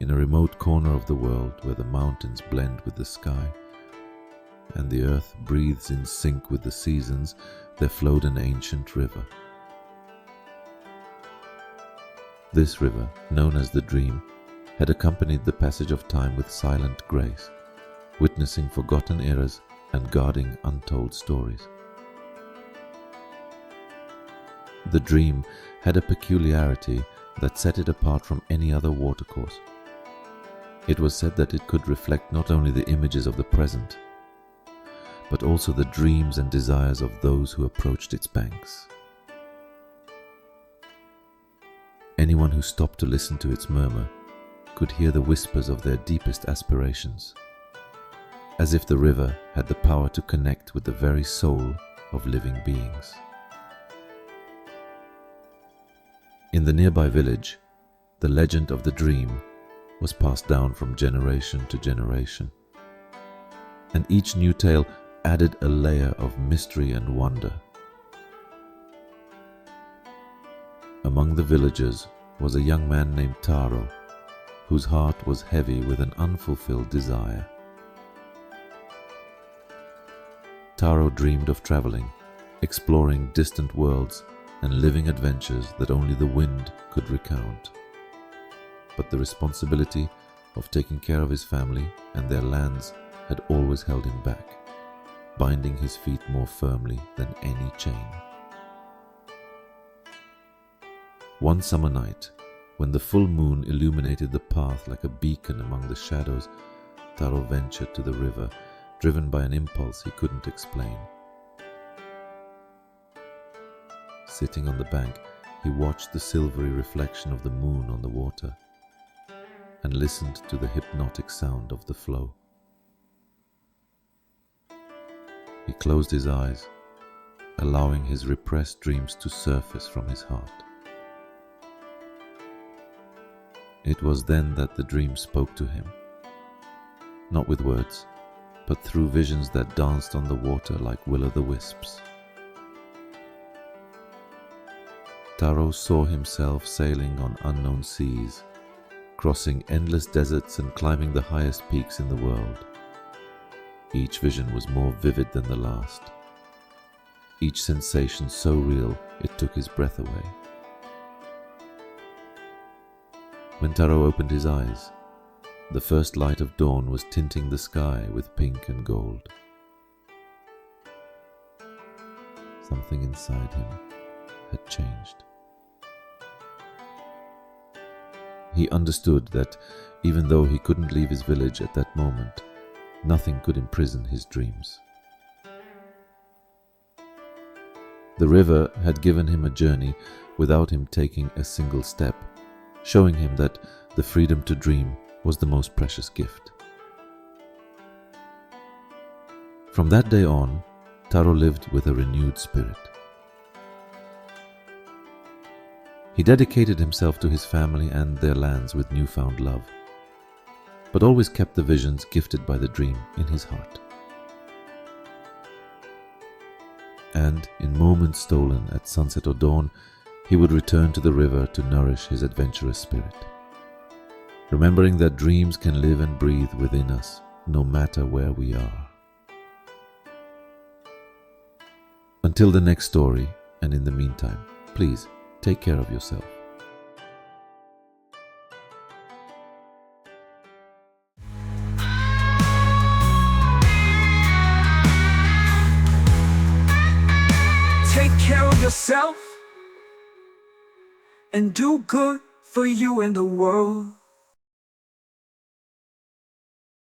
in a remote corner of the world where the mountains blend with the sky and the earth breathes in sync with the seasons, there flowed an ancient river. This river, known as the Dream, had accompanied the passage of time with silent grace, witnessing forgotten eras and guarding untold stories. The Dream had a peculiarity that set it apart from any other watercourse. It was said that it could reflect not only the images of the present, but also the dreams and desires of those who approached its banks. Anyone who stopped to listen to its murmur could hear the whispers of their deepest aspirations, as if the river had the power to connect with the very soul of living beings. In the nearby village, the legend of the Dream was passed down from generation to generation, and each new tale added a layer of mystery and wonder. Among the villagers was a young man named Taro, whose heart was heavy with an unfulfilled desire. Taro dreamed of traveling, exploring distant worlds, and living adventures that only the wind could recount. But the responsibility of taking care of his family and their lands had always held him back, binding his feet more firmly than any chain. One summer night, when the full moon illuminated the path like a beacon among the shadows, Taro ventured to the river, driven by an impulse he couldn't explain. Sitting on the bank, he watched the silvery reflection of the moon on the water and listened to the hypnotic sound of the flow. He closed his eyes, allowing his repressed dreams to surface from his heart. It was then that the dream spoke to him, not with words, but through visions that danced on the water like will-o'-the-wisps. Taro saw himself sailing on unknown seas, crossing endless deserts and climbing the highest peaks in the world. Each vision was more vivid than the last, each sensation so real it took his breath away. When Taro opened his eyes, the first light of dawn was tinting the sky with pink and gold. Something inside him had changed. He understood that even though he couldn't leave his village at that moment, nothing could imprison his dreams. The river had given him a journey without him taking a single step, showing him that the freedom to dream was the most precious gift. From that day on, Taro lived with a renewed spirit. He dedicated himself to his family and their lands with newfound love, but always kept the visions gifted by the dream in his heart. And in moments stolen at sunset or dawn, he would return to the river to nourish his adventurous spirit, remembering that dreams can live and breathe within us, no matter where we are. Until the next story, and in the meantime, please take care of yourself. Take care of yourself and do good for you and the world.